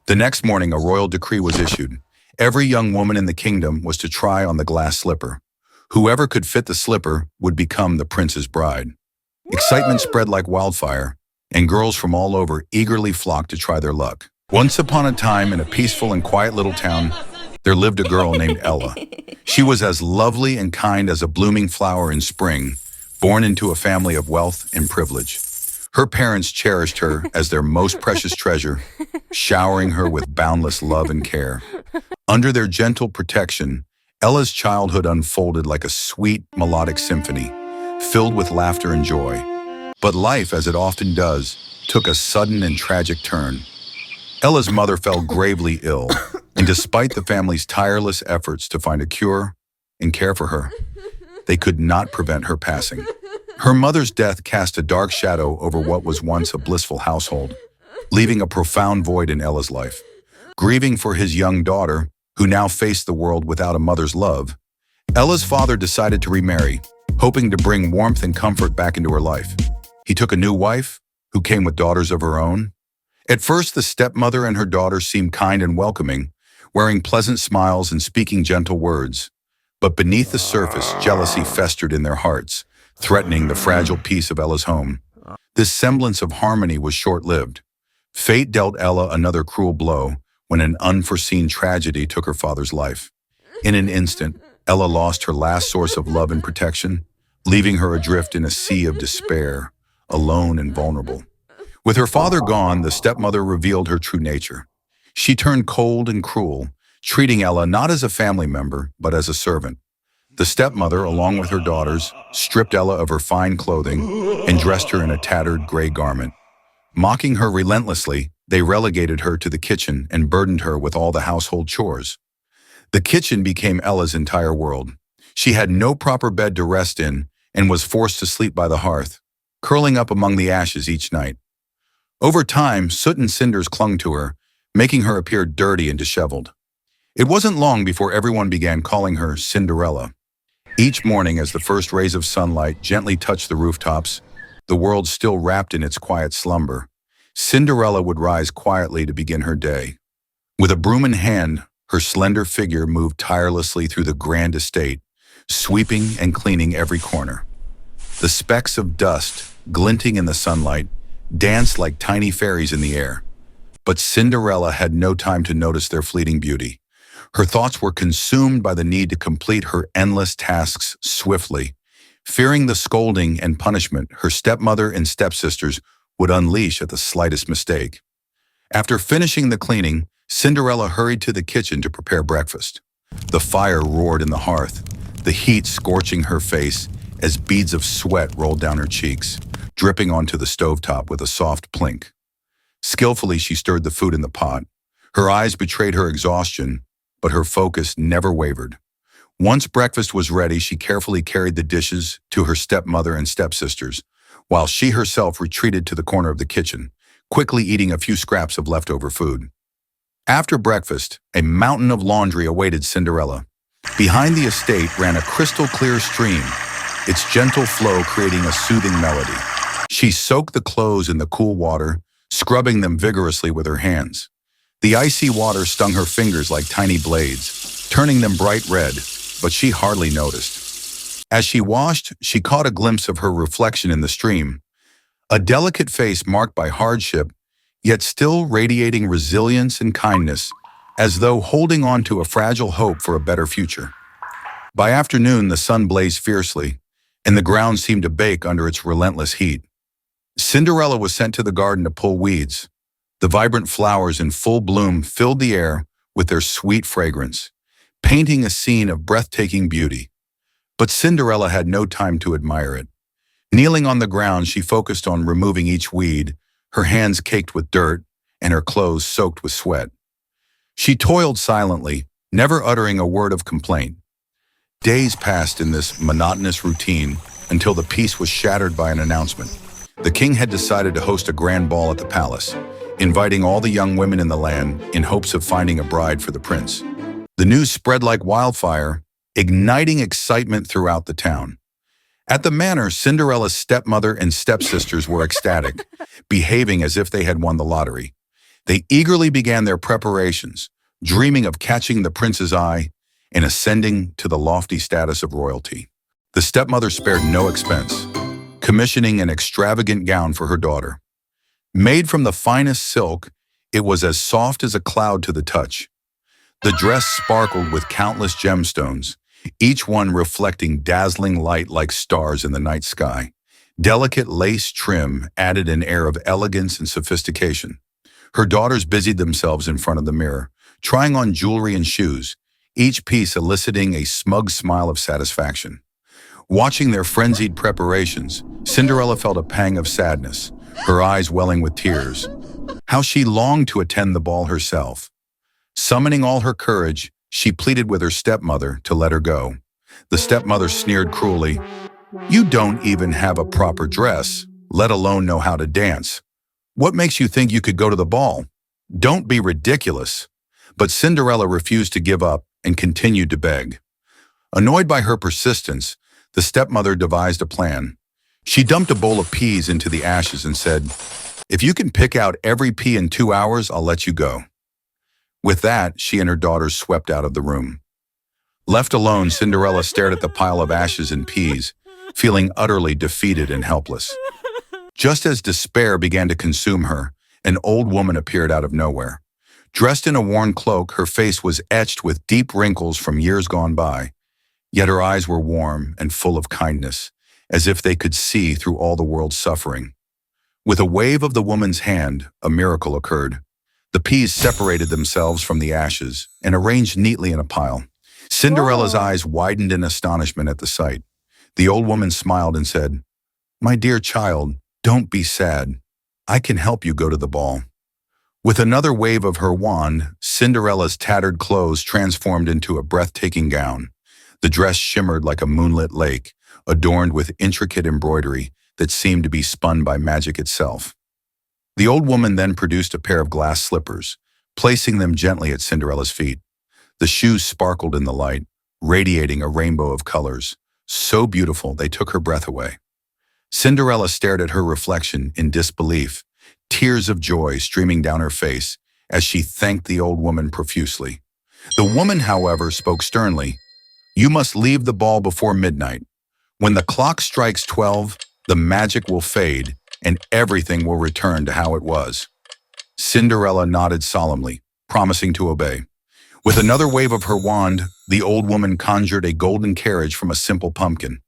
The next morning, a royal decree was issued. Every young woman in the kingdom was to try on the glass slipper. Whoever could fit the slipper would become the prince's bride. Excitement spread like wildfire, and girls from all over eagerly flocked to try their luck. Once upon a time, in a peaceful and quiet little town, there lived a girl named Ella. She was as lovely and kind as a blooming flower in spring, born into a family of wealth and privilege. Her parents cherished her as their most precious treasure, showering her with boundless love and care. Under their gentle protection, Ella's childhood unfolded like a sweet, melodic symphony, filled with laughter and joy. But life, as it often does, took a sudden and tragic turn. Ella's mother fell gravely ill, and despite the family's tireless efforts to find a cure and care for her, they could not prevent her passing. Her mother's death cast a dark shadow over what was once a blissful household, leaving a profound void in Ella's life. Grieving for his young daughter, who now faced the world without a mother's love, Ella's father decided to remarry, hoping to bring warmth and comfort back into her life. He took a new wife, who came with daughters of her own. At first, the stepmother and her daughter seemed kind and welcoming, wearing pleasant smiles and speaking gentle words. But beneath the surface, jealousy festered in their hearts, threatening the fragile peace of Ella's home. This semblance of harmony was short-lived. Fate dealt Ella another cruel blow when an unforeseen tragedy took her father's life. In an instant, Ella lost her last source of love and protection, leaving her adrift in a sea of despair, alone and vulnerable. With her father gone, the stepmother revealed her true nature. She turned cold and cruel, treating Ella not as a family member, but as a servant. The stepmother, along with her daughters, stripped Ella of her fine clothing and dressed her in a tattered gray garment. Mocking her relentlessly, they relegated her to the kitchen and burdened her with all the household chores. The kitchen became Ella's entire world. She had no proper bed to rest in and was forced to sleep by the hearth, curling up among the ashes each night. Over time, soot and cinders clung to her, making her appear dirty and disheveled. It wasn't long before everyone began calling her Cinderella. Each morning, as the first rays of sunlight gently touched the rooftops, the world still wrapped in its quiet slumber, Cinderella would rise quietly to begin her day. With a broom in hand, her slender figure moved tirelessly through the grand estate, sweeping and cleaning every corner. The specks of dust, glinting in the sunlight, danced like tiny fairies in the air. But Cinderella had no time to notice their fleeting beauty. Her thoughts were consumed by the need to complete her endless tasks swiftly, fearing the scolding and punishment her stepmother and stepsisters would unleash at the slightest mistake. After finishing the cleaning, Cinderella hurried to the kitchen to prepare breakfast. The fire roared in the hearth, the heat scorching her face as beads of sweat rolled down her cheeks, dripping onto the stovetop with a soft plink. Skillfully, she stirred the food in the pot. Her eyes betrayed her exhaustion, but her focus never wavered. Once breakfast was ready, she carefully carried the dishes to her stepmother and stepsisters, while she herself retreated to the corner of the kitchen, quickly eating a few scraps of leftover food. After breakfast, a mountain of laundry awaited Cinderella. Behind the estate ran a crystal-clear stream, its gentle flow creating a soothing melody. She soaked the clothes in the cool water, scrubbing them vigorously with her hands. The icy water stung her fingers like tiny blades, turning them bright red, but she hardly noticed. As she washed, she caught a glimpse of her reflection in the stream, a delicate face marked by hardship, yet still radiating resilience and kindness, as though holding on to a fragile hope for a better future. By afternoon, the sun blazed fiercely, and the ground seemed to bake under its relentless heat. Cinderella was sent to the garden to pull weeds. The vibrant flowers in full bloom filled the air with their sweet fragrance, painting a scene of breathtaking beauty. But Cinderella had no time to admire it. Kneeling on the ground, she focused on removing each weed, her hands caked with dirt and her clothes soaked with sweat. She toiled silently, never uttering a word of complaint. Days passed in this monotonous routine until the peace was shattered by an announcement. The king had decided to host a grand ball at the palace, inviting all the young women in the land in hopes of finding a bride for the prince. The news spread like wildfire, igniting excitement throughout the town. At the manor, Cinderella's stepmother and stepsisters were ecstatic, behaving as if they had won the lottery. They eagerly began their preparations, dreaming of catching the prince's eye and ascending to the lofty status of royalty. The stepmother spared no expense, commissioning an extravagant gown for her daughter. Made from the finest silk, it was as soft as a cloud to the touch. The dress sparkled with countless gemstones, each one reflecting dazzling light like stars in the night sky. Delicate lace trim added an air of elegance and sophistication. Her daughters busied themselves in front of the mirror, trying on jewelry and shoes, each piece eliciting a smug smile of satisfaction. Watching their frenzied preparations, Cinderella felt a pang of sadness, her eyes welling with tears. How she longed to attend the ball herself. Summoning all her courage, she pleaded with her stepmother to let her go. The stepmother sneered cruelly, "You don't even have a proper dress, let alone know how to dance. What makes you think you could go to the ball? Don't be ridiculous." But Cinderella refused to give up and continued to beg. Annoyed by her persistence, the stepmother devised a plan. She dumped a bowl of peas into the ashes and said, "If you can pick out every pea in 2 hours, I'll let you go." With that, she and her daughters swept out of the room. Left alone, Cinderella stared at the pile of ashes and peas, feeling utterly defeated and helpless. Just as despair began to consume her, an old woman appeared out of nowhere. Dressed in a worn cloak, her face was etched with deep wrinkles from years gone by, yet her eyes were warm and full of kindness, as if they could see through all the world's suffering. With a wave of the woman's hand, a miracle occurred. The peas separated themselves from the ashes and arranged neatly in a pile. Cinderella's eyes widened in astonishment at the sight. The old woman smiled and said, "My dear child, don't be sad. I can help you go to the ball." With another wave of her wand, Cinderella's tattered clothes transformed into a breathtaking gown. The dress shimmered like a moonlit lake, adorned with intricate embroidery that seemed to be spun by magic itself. The old woman then produced a pair of glass slippers, placing them gently at Cinderella's feet. The shoes sparkled in the light, radiating a rainbow of colors, so beautiful they took her breath away. Cinderella stared at her reflection in disbelief, tears of joy streaming down her face as she thanked the old woman profusely. The woman, however, spoke sternly, "You must leave the ball before midnight. When the clock strikes 12, the magic will fade and everything will return to how it was." Cinderella nodded solemnly, promising to obey. With another wave of her wand, the old woman conjured a golden carriage from a simple pumpkin.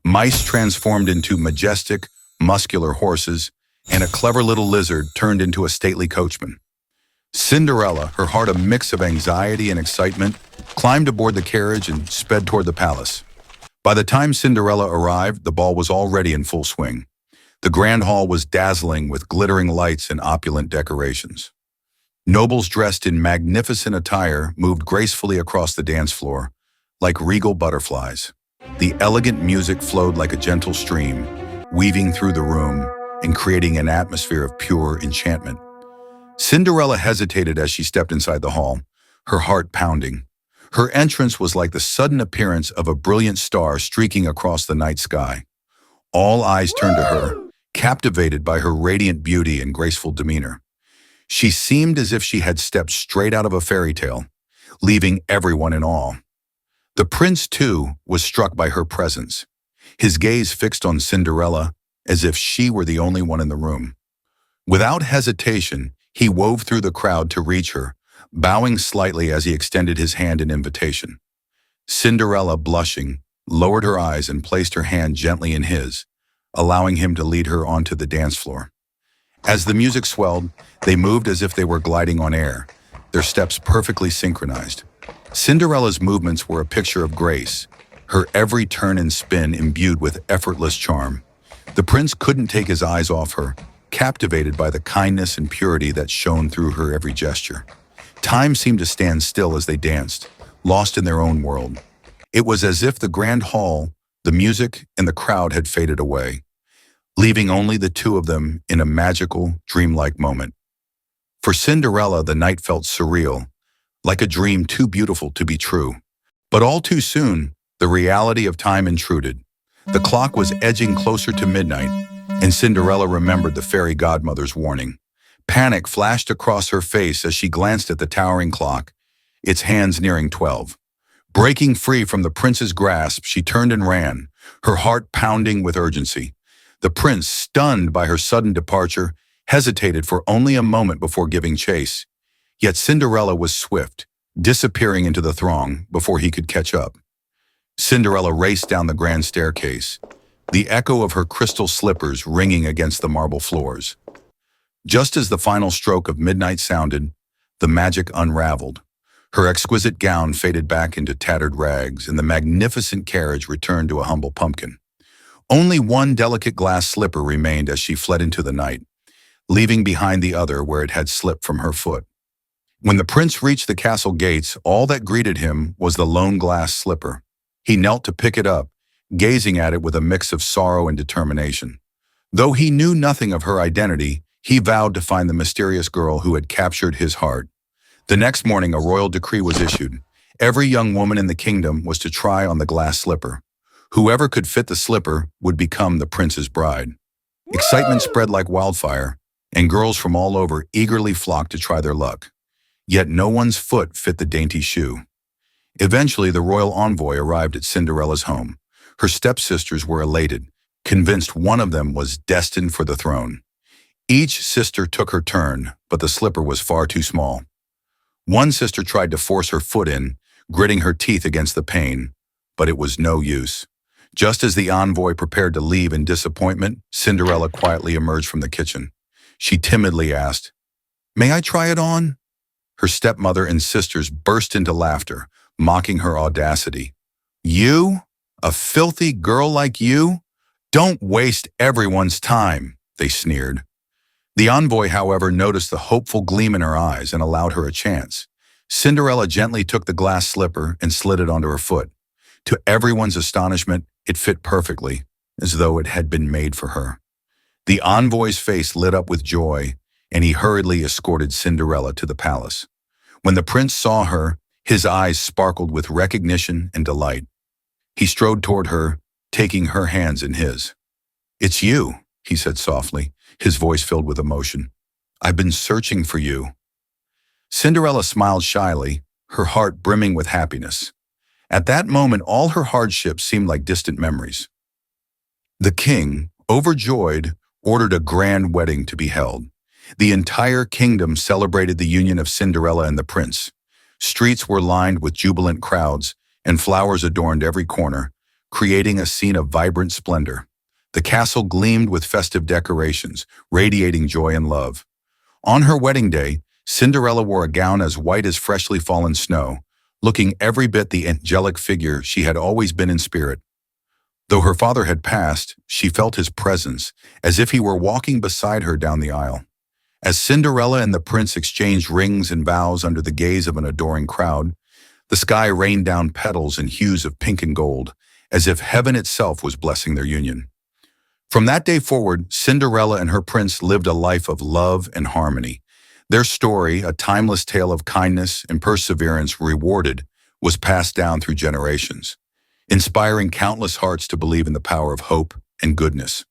Mice transformed into majestic, muscular horses, and a clever little lizard turned into a stately coachman. Cinderella, her heart a mix of anxiety and excitement, climbed aboard the carriage and sped toward the palace. By the time Cinderella arrived, the ball was already in full swing. The grand hall was dazzling with glittering lights and opulent decorations. Nobles dressed in magnificent attire moved gracefully across the dance floor, like regal butterflies. The elegant music flowed like a gentle stream, weaving through the room and creating an atmosphere of pure enchantment. Cinderella hesitated as she stepped inside the hall, her heart pounding. Her entrance was like the sudden appearance of a brilliant star streaking across the night sky. All eyes turned to her, captivated by her radiant beauty and graceful demeanor. She seemed as if she had stepped straight out of a fairy tale, leaving everyone in awe. The prince, too, was struck by her presence, his gaze fixed on Cinderella as if she were the only one in the room. Without hesitation, he wove through the crowd to reach her, bowing slightly as he extended his hand in invitation. Cinderella, blushing, lowered her eyes and placed her hand gently in his, allowing him to lead her onto the dance floor. As the music swelled, they moved as if they were gliding on air, their steps perfectly synchronized. Cinderella's movements were a picture of grace, her every turn and spin imbued with effortless charm. The prince couldn't take his eyes off her, captivated by the kindness and purity that shone through her every gesture. Time seemed to stand still as they danced, lost in their own world. It was as if the grand hall, the music, and the crowd had faded away, leaving only the two of them in a magical, dreamlike moment. For Cinderella, the night felt surreal, like a dream too beautiful to be true. But all too soon, the reality of time intruded. The clock was edging closer to midnight, and Cinderella remembered the fairy godmother's warning. Panic flashed across her face as she glanced at the towering clock, its hands nearing 12. Breaking free from the prince's grasp, she turned and ran, her heart pounding with urgency. The prince, stunned by her sudden departure, hesitated for only a moment before giving chase. Yet Cinderella was swift, disappearing into the throng before he could catch up. Cinderella raced down the grand staircase, the echo of her crystal slippers ringing against the marble floors. Just as the final stroke of midnight sounded, the magic unraveled. Her exquisite gown faded back into tattered rags, and the magnificent carriage returned to a humble pumpkin. Only one delicate glass slipper remained as she fled into the night, leaving behind the other where it had slipped from her foot. When the prince reached the castle gates, all that greeted him was the lone glass slipper. He knelt to pick it up, gazing at it with a mix of sorrow and determination. Though he knew nothing of her identity, he vowed to find the mysterious girl who had captured his heart. The next morning, a royal decree was issued. Every young woman in the kingdom was to try on the glass slipper. Whoever could fit the slipper would become the prince's bride. Excitement spread like wildfire, and girls from all over eagerly flocked to try their luck. Yet no one's foot fit the dainty shoe. Eventually, the royal envoy arrived at Cinderella's home. Her stepsisters were elated, convinced one of them was destined for the throne. Each sister took her turn, but the slipper was far too small. One sister tried to force her foot in, gritting her teeth against the pain, but it was no use. Just as the envoy prepared to leave in disappointment, Cinderella quietly emerged from the kitchen. She timidly asked, "May I try it on?" Her stepmother and sisters burst into laughter, mocking her audacity. "You? A filthy girl like you? Don't waste everyone's time," they sneered. The envoy, however, noticed the hopeful gleam in her eyes and allowed her a chance. Cinderella gently took the glass slipper and slid it onto her foot. To everyone's astonishment, it fit perfectly, as though it had been made for her. The envoy's face lit up with joy, and he hurriedly escorted Cinderella to the palace. When the prince saw her, his eyes sparkled with recognition and delight. He strode toward her, taking her hands in his. "It's you," he said softly, his voice filled with emotion. "I've been searching for you." Cinderella smiled shyly, her heart brimming with happiness. At that moment, all her hardships seemed like distant memories. The king, overjoyed, ordered a grand wedding to be held. The entire kingdom celebrated the union of Cinderella and the prince. Streets were lined with jubilant crowds, and flowers adorned every corner, creating a scene of vibrant splendor. The castle gleamed with festive decorations, radiating joy and love. On her wedding day, Cinderella wore a gown as white as freshly fallen snow, looking every bit the angelic figure she had always been in spirit. Though her father had passed, she felt his presence, as if he were walking beside her down the aisle. As Cinderella and the prince exchanged rings and vows under the gaze of an adoring crowd, the sky rained down petals in hues of pink and gold, as if heaven itself was blessing their union. From that day forward, Cinderella and her prince lived a life of love and harmony. Their story, a timeless tale of kindness and perseverance rewarded, was passed down through generations, inspiring countless hearts to believe in the power of hope and goodness.